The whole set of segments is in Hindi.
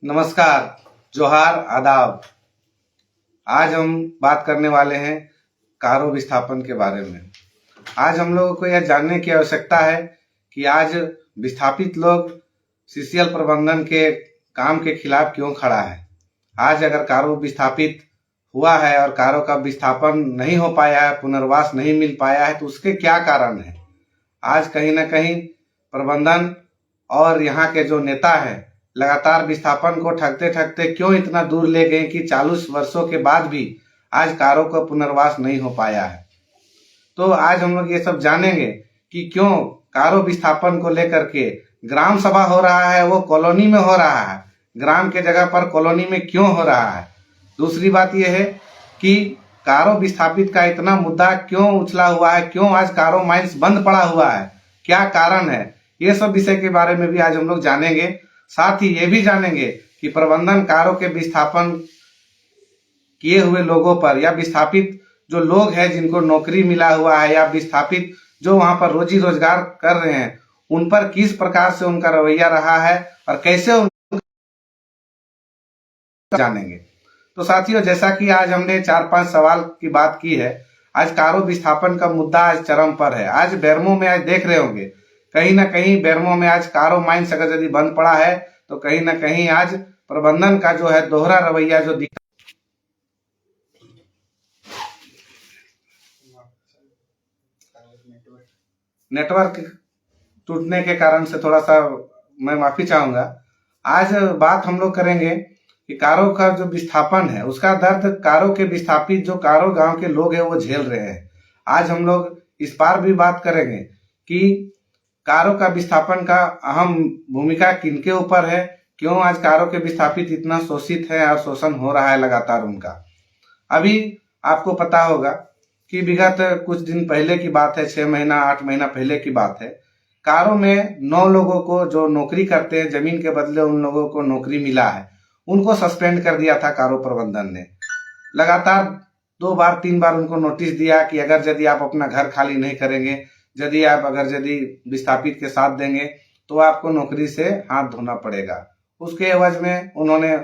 नमस्कार, जोहार, आदाब। आज हम बात करने वाले हैं कारो विस्थापन के बारे में। आज हम लोगों को यह जानने की आवश्यकता है कि आज विस्थापित लोग सीसीएल प्रबंधन के काम के खिलाफ क्यों खड़ा है। आज अगर कारो विस्थापित हुआ है और कारो का विस्थापन नहीं हो पाया है, पुनर्वास नहीं मिल पाया है, तो उसके क्या कारण है। आज कहीं ना कहीं प्रबंधन और यहाँ के जो नेता है लगातार विस्थापन को ठगते ठगते क्यों इतना दूर ले गए कि 40 वर्षों के बाद भी आज कारो का पुनर्वास नहीं हो पाया है। तो आज हम लोग ये सब जानेंगे कि क्यों कारो विस्थापन को लेकर के ग्राम सभा हो रहा है, वो कॉलोनी में हो रहा है, ग्राम के जगह पर कॉलोनी में क्यों हो रहा है। दूसरी बात यह है कि कारो विस्थापित का इतना मुद्दा क्यों उछला हुआ है, क्यों आज कारो माइंस बंद पड़ा हुआ है, क्या कारण है। ये सब विषय के बारे में भी आज हम लोग जानेंगे। साथ ही ये भी जानेंगे कि प्रबंधन कारो के विस्थापन किए हुए लोगों पर या विस्थापित जो लोग हैं जिनको नौकरी मिला हुआ है या विस्थापित जो वहां पर रोजी रोजगार कर रहे हैं, उन पर किस प्रकार से उनका रवैया रहा है और कैसे जानेंगे। तो साथियों, जैसा कि आज हमने 4-5 सवाल की बात की है, आज कारो विस्थापन का मुद्दा आज चरम पर है। आज बेरमो में आज देख रहे होंगे, कहीं ना कहीं बेरमो में आज कारो माइंस अगर यदि बंद पड़ा है तो कहीं ना कहीं आज प्रबंधन का जो है दोहरा रवैया जो नेटवर्क टूटने के कारण से थोड़ा सा मैं माफी चाहूंगा। आज बात हम लोग करेंगे कि कारो का जो विस्थापन है उसका दर्द कारो के विस्थापित जो कारो गांव के लोग हैं वो झेल रहे हैं। आज हम लोग इस बार भी बात करेंगे कि कारो का विस्थापन का अहम भूमिका किनके ऊपर है, क्यों आज कारो के विस्थापित इतना शोषित है और शोषण हो रहा है लगातार उनका। अभी आपको पता होगा कि विगत कुछ दिन पहले की बात है, 6 महीना 8 महीना पहले की बात है, कारो में 9 लोगों को जो नौकरी करते हैं, जमीन के बदले उन लोगों को नौकरी मिला है, उनको सस्पेंड कर दिया था कारो प्रबंधन ने। लगातार 2 बार 3 बार उनको नोटिस दिया कि अगर यदि आप अपना घर खाली नहीं करेंगे, यदि आप विस्थापित के साथ देंगे तो आपको नौकरी से हाथ धोना पड़ेगा। उसके एवज में उन्होंने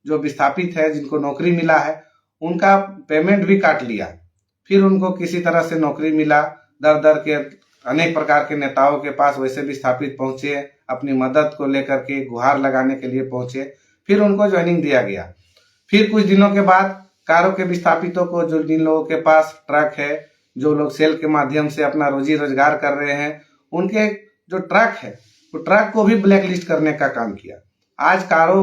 जो विस्थापित है जिनको नौकरी मिला है उनका पेमेंट भी काट लिया। फिर उनको किसी तरह से नौकरी मिला, दर दर के अनेक प्रकार के नेताओं के पास वैसे विस्थापित पहुंचे, अपनी मदद को लेकर के गुहार लगाने के लिए पहुंचे, फिर उनको ज्वाइनिंग दिया गया। फिर कुछ दिनों के बाद कारो के विस्थापितों को, जो जिन लोगों के पास ट्रक है, जो लोग सेल के माध्यम से अपना रोजी रोजगार कर रहे हैं, उनके जो ट्रक है वो ट्रक को भी ब्लैक लिस्ट करने का काम किया। आज कारो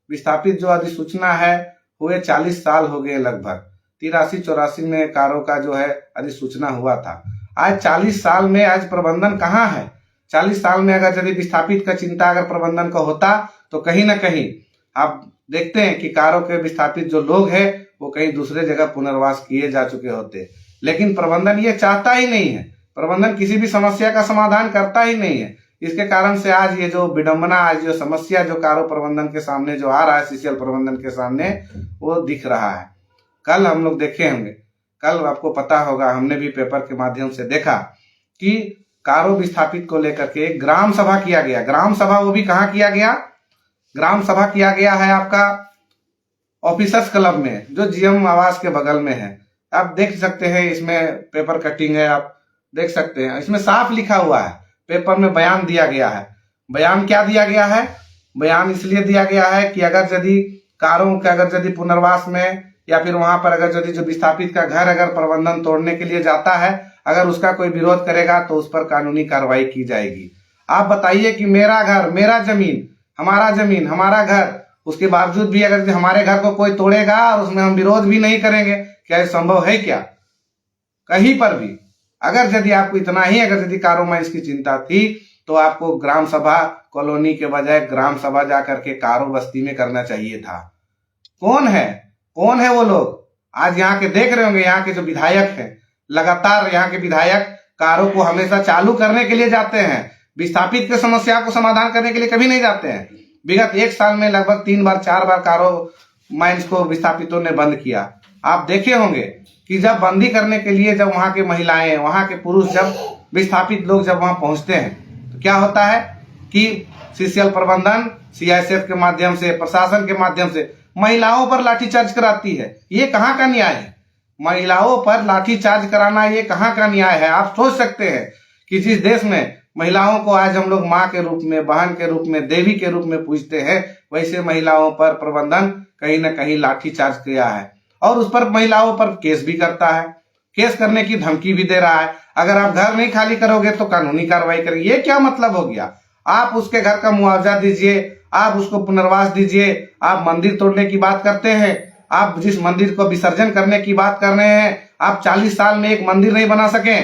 विस्थापित जो अधिसूचना है हुए 40 साल हो गए, लगभग 83-84 में कारो का जो है अधिसूचना हुआ था। आज 40 साल में आज प्रबंधन कहाँ है। 40 साल में अगर यदि विस्थापित का चिंता अगर प्रबंधन का होता तो कहीं ना कहीं आप देखते हैं कि कारो के विस्थापित जो लोग हैं वो कहीं दूसरे जगह पुनर्वास किए जा चुके होते। लेकिन प्रबंधन ये चाहता ही नहीं है, प्रबंधन किसी भी समस्या का समाधान करता ही नहीं है। इसके कारण से आज ये जो विडंबना, आज जो समस्या जो कारो प्रबंधन के सामने जो आ रहा है, सीसीएल प्रबंधन के सामने, वो दिख रहा है। कल हम लोग देखे होंगे, कल आपको पता होगा, हमने भी पेपर के माध्यम से देखा कि कारो विस्थापित को लेकर के एक ग्राम सभा किया गया। ग्राम सभा वो भी कहाँ किया गया, ग्राम सभा किया गया है आपका ऑफिसर्स क्लब में, जो जीएम आवास के बगल में है। आप देख सकते हैं, इसमें पेपर कटिंग है, आप देख सकते हैं, इसमें साफ लिखा हुआ है, पेपर में बयान दिया गया है। बयान क्या दिया गया है, बयान इसलिए दिया गया है कि अगर यदि कारों के अगर यदि पुनर्वास में या फिर वहां पर अगर यदि जो विस्थापित का घर अगर प्रबंधन तोड़ने के लिए जाता है, अगर उसका कोई विरोध करेगा तो उस पर कानूनी कार्रवाई की जाएगी। आप बताइए कि मेरा घर, मेरा जमीन, हमारा घर, उसके बावजूद भी अगर हमारे घर को कोई तोड़ेगा और उसमें हम विरोध भी नहीं करेंगे, क्या ये संभव है क्या कहीं पर भी। अगर यदि आपको इतना ही अगर यदि कारो माइंस की चिंता थी तो आपको ग्राम सभा कॉलोनी के बजाय ग्राम सभा जाकर के कारो बस्ती में करना चाहिए था। कौन है वो लोग। आज यहाँ के देख रहे होंगे, यहाँ के जो विधायक हैं, लगातार यहाँ के विधायक कारो को हमेशा चालू करने के लिए जाते हैं, विस्थापित के समस्या को समाधान करने के लिए कभी नहीं जाते हैं। विगत 1 साल में लगभग 3 बार 4 बार कारो माइंस को विस्थापितों ने बंद किया। आप देखे होंगे कि जब बंदी करने के लिए जब वहां के महिलाएं, वहां के पुरुष, जब विस्थापित लोग जब वहां पहुंचते हैं तो क्या होता है कि सीसीएल प्रबंधन सीआईएसएफ के माध्यम से, प्रशासन के माध्यम से महिलाओं पर लाठीचार्ज कराती है। ये कहाँ का न्याय है? महिलाओं पर लाठीचार्ज कराना ये कहाँ का न्याय है? आप सोच सकते हैं कि जिस देश में महिलाओं को आज हम लोग माँ के रूप में, बहन के रूप में, देवी के रूप में पूजते हैं, वैसे महिलाओं पर प्रबंधन कहीं ना कहीं लाठीचार्ज किया है और उस पर महिलाओं पर केस भी करता है, केस करने की धमकी भी दे रहा है। अगर आप घर नहीं खाली करोगे तो कानूनी कार्रवाई करेंगे। ये क्या मतलब हो गया? आप उसके घर का मुआवजा दीजिए, आप उसको पुनर्वास दीजिए, आप मंदिर तोड़ने की बात करते हैं, आप जिस मंदिर को विसर्जन करने की बात कर रहे हैं, आप 40 साल में एक मंदिर नहीं बना सके।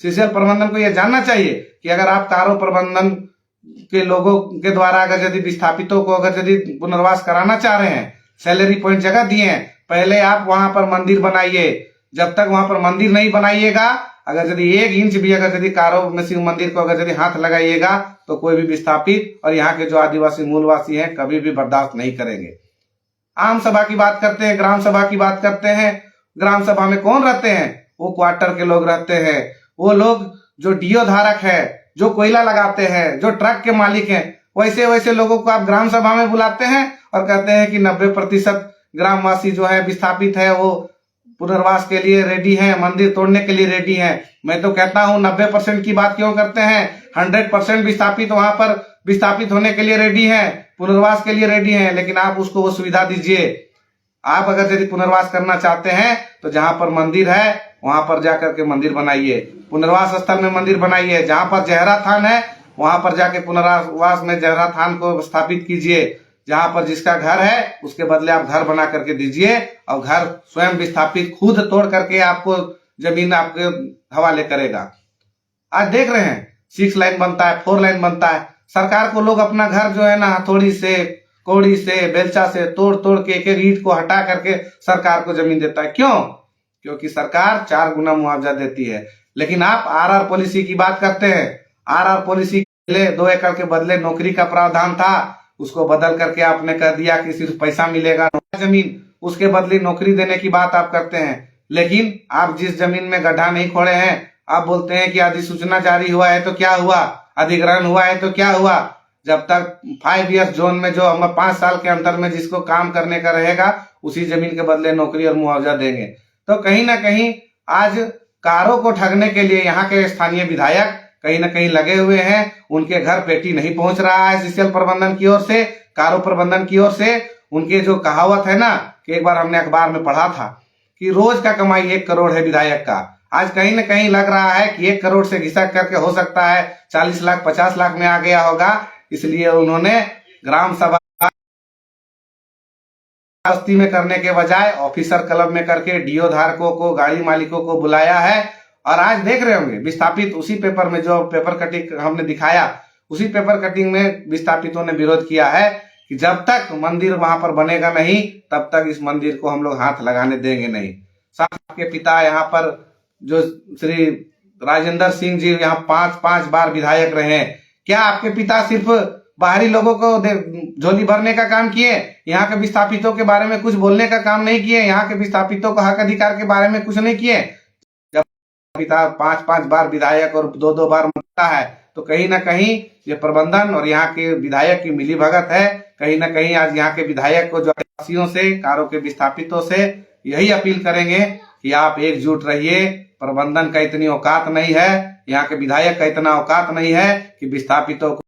सीसीएल प्रबंधन को यह जानना चाहिए कि अगर आप कारो प्रबंधन के लोगों के द्वारा अगर यदि विस्थापितों को अगर यदि पुनर्वास कराना चाह रहे हैं, सैलरी पॉइंट जगह दिए हैं, पहले आप वहां पर मंदिर बनाइए। जब तक वहां पर मंदिर नहीं बनाइएगा, अगर यदि 1 इंच भी अगर यदि कारो में शिव मंदिर को अगर यदि हाथ लगाइएगा तो कोई भी विस्थापित और यहाँ के जो आदिवासी मूलवासी हैं कभी भी बर्दाश्त नहीं करेंगे। आम सभा की बात करते हैं, ग्राम सभा की बात करते हैं। ग्राम सभा में कौन रहते हैं? वो क्वार्टर के लोग रहते हैं, वो लोग जो डीओ धारक है, जो कोयला लगाते हैं, जो ट्रक के मालिक हैं। वैसे वैसे लोगों को आप ग्राम सभा में बुलाते हैं और कहते हैं कि 90% ग्रामवासी जो है विस्थापित है, वो पुनर्वास के लिए रेडी हैं, मंदिर तोड़ने के लिए रेडी हैं। मैं तो कहता हूं 90% की बात क्यों करते हैं? 100% विस्थापित वहां पर विस्थापित होने के लिए रेडी हैं, पुनर्वास के लिए रेडी हैं, लेकिन आप उसको वो सुविधा दीजिए। आप अगर यदि पुनर्वास करना चाहते हैं तो जहां पर मंदिर है वहां पर जाकर के मंदिर बनाइए, पुनर्वास स्थल में मंदिर बनाइए। जहां पर जहरा थान है वहां पर जाके पुनर्वास में जहरा थान को स्थापित कीजिए। जहां पर जिसका घर है उसके बदले आप घर बना करके दीजिए और घर स्वयं विस्थापित खुद तोड़ करके आपको जमीन आपके हवाले करेगा। आज देख रहे हैं 6 लाइन बनता है, 4 लाइन बनता है। सरकार को लोग अपना घर जो है ना हथौड़ी से, कौड़ी से, बेलचा से तोड़ तोड़ के एक एक ईंट को हटा करके सरकार को जमीन देता है। क्यों? क्योंकि सरकार 4 गुना मुआवजा देती है। लेकिन आप आरआर पॉलिसी की बात करते हैं। आरआर पॉलिसी के लिए 2 एकड़ के बदले नौकरी का प्रावधान था, उसको बदल करके आपने कह दिया कि सिर्फ पैसा मिलेगा, जमीन, उसके बदले नौकरी देने की बात आप करते हैं। लेकिन आप जिस जमीन में गड्ढा नहीं खोड़े हैं, आप बोलते हैं कि अधिसूचना जारी हुआ है तो क्या हुआ, अधिग्रहण हुआ है तो क्या हुआ। जब तक 5 ईयर्स जोन में जो हम 5 साल के अंतर में जिसको काम करने का रहेगा उसी जमीन के बदले नौकरी और मुआवजा देंगे। तो कहीं ना कहीं आज कारों को ठगने के लिए यहाँ के स्थानीय विधायक कहीं ना कहीं लगे हुए हैं। उनके घर पेटी नहीं पहुंच रहा है सीसीएल प्रबंधन की ओर से, कारो प्रबंधन की ओर से। उनके जो कहावत है ना कि एक बार हमने अखबार में पढ़ा था कि रोज का कमाई 1 करोड़ है विधायक का। आज कहीं ना कहीं लग रहा है कि 1 करोड़ से घिसक करके हो सकता है 40 लाख 50 लाख में आ गया होगा। इसलिए उन्होंने ग्राम सभा बस्ती में करने के बजाय ऑफिसर क्लब में करके डीओ धारकों को, गाड़ी मालिकों को बुलाया है। और आज देख रहे होंगे विस्थापित उसी पेपर में जो पेपर कटिंग हमने दिखाया, उसी पेपर कटिंग में विस्थापितों ने विरोध किया है कि जब तक मंदिर वहां पर बनेगा नहीं तब तक इस मंदिर को हम लोग हाथ लगाने देंगे नहीं। साहब के पिता यहाँ पर जो श्री राजेंद्र सिंह जी यहाँ 5 बार विधायक रहे। क्या आपके पिता सिर्फ बाहरी लोगों को झोली भरने का काम किए? यहाँ के विस्थापितों के बारे में कुछ बोलने का काम नहीं किए? यहाँ के विस्थापितों का हक अधिकार के बारे में कुछ नहीं किए? जब पिता 5 बार विधायक और 2 बार मंत्री है तो कहीं ना कहीं ये प्रबंधन और यहाँ के विधायक की मिली भगत है। कहीं ना कहीं आज यहाँ के विधायक को जो आदिवासियों से, कारों के विस्थापितों से यही अपील करेंगे कि आप एकजुट रहिए। प्रबंधन का इतनी औकात नहीं है, यहाँ के विधायक का इतना औकात नहीं है कि विस्थापितों को